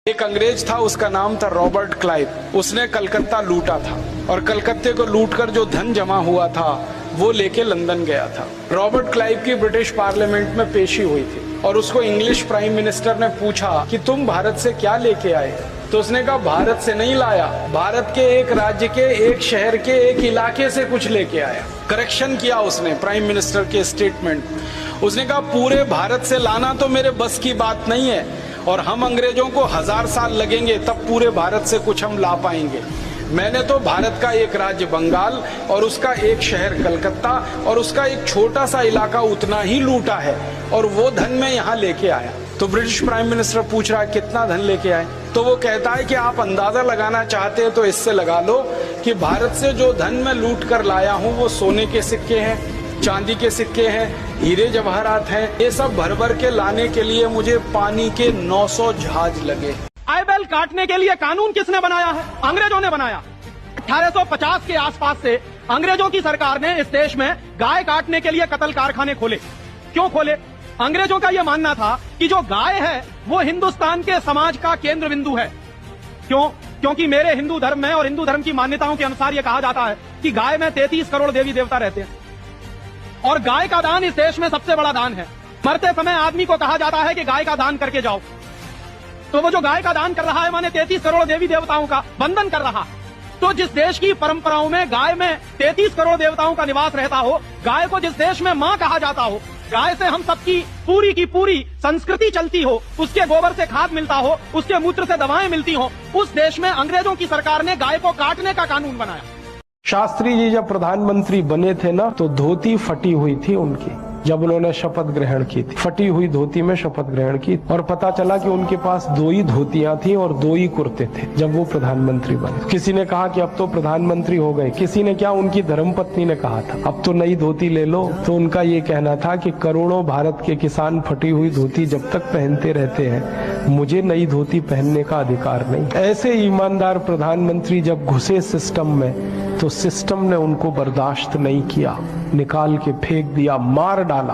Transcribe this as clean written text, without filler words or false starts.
एक अंग्रेज था, उसका नाम था रॉबर्ट क्लाइव। उसने कलकत्ता लूटा था और कलकत्ते को लूटकर जो धन जमा हुआ था वो लेके लंदन गया था। रॉबर्ट क्लाइव की ब्रिटिश पार्लियामेंट में पेशी हुई थी और उसको इंग्लिश प्राइम मिनिस्टर ने पूछा कि तुम भारत से क्या लेके आए? तो उसने कहा भारत से नहीं लाया, भारत के एक राज्य के, एक शहर के, एक इलाके से कुछ लेके आया। करेक्शन किया उसने प्राइम मिनिस्टर के स्टेटमेंट। उसने कहा पूरे भारत से लाना तो मेरे बस की बात नहीं है और हम अंग्रेजों को 1000 साल लगेंगे तब पूरे भारत से कुछ हम ला पाएंगे। मैंने तो भारत का एक राज्य बंगाल और उसका एक शहर कलकत्ता और उसका एक छोटा सा इलाका उतना ही लूटा है और वो धन मैं यहाँ लेके आया। तो ब्रिटिश प्राइम मिनिस्टर पूछ रहा है कितना धन लेके आए? तो वो कहता है कि आप अंदाजा लगाना चाहते हैं तो इससे लगा लो कि भारत से जो धन मैं लूट कर लाया हूँ वो सोने के सिक्के हैं, चांदी के सिक्के हैं, हीरे जवाहरात हैं। ये सब भर भर के लाने के लिए मुझे पानी के 900 जहाज लगे। आयबेल काटने के लिए कानून किसने बनाया है? अंग्रेजों ने बनाया। 1850 के आसपास से अंग्रेजों की सरकार ने इस देश में गाय काटने के लिए कत्ल कारखाने खोले। क्यों खोले? अंग्रेजों का यह मानना था कि जो गाय है वो हिंदुस्तान के समाज का केंद्र बिंदु है। क्यों? क्योंकि मेरे हिंदू धर्म में और हिंदू धर्म की मान्यताओं के अनुसार यह कहा जाता है कि गाय में 33 करोड़ देवी देवता रहते हैं और गाय का दान इस देश में सबसे बड़ा दान है। मरते समय आदमी को कहा जाता है कि गाय का दान करके जाओ, तो वो जो गाय का दान कर रहा है माने 33 करोड़ देवी देवताओं का वंदन कर रहा है। तो जिस देश की परंपराओं में गाय में 33 करोड़ देवताओं का निवास रहता हो, गाय को जिस देश में माँ कहा जाता हो, गाय से हम सबकी पूरी की पूरी संस्कृति चलती हो, उसके गोबर से खाद मिलता हो, उसके मूत्र से दवाएं मिलती हो, उस देश में अंग्रेजों की सरकार ने गाय को काटने का कानून बनाया। शास्त्री जी जब प्रधानमंत्री बने थे ना, तो धोती फटी हुई थी उनकी जब उन्होंने शपथ ग्रहण की थी। फटी हुई धोती में शपथ ग्रहण की और पता चला कि उनके पास 2 ही धोतियां थी और 2 ही कुर्ते थे जब वो प्रधानमंत्री बने। किसी ने कहा कि अब तो प्रधानमंत्री हो गए, किसी ने क्या, उनकी धर्मपत्नी ने कहा था अब तो नई धोती ले लो। तो उनका ये कहना था कि करोड़ों भारत के किसान फटी हुई धोती जब तक पहनते रहते हैं, मुझे नई धोती पहनने का अधिकार नहीं। ऐसे ईमानदार प्रधानमंत्री जब घुसे सिस्टम में तो सिस्टम ने उनको बर्दाश्त नहीं किया, निकाल के फेंक दिया, मार डाला।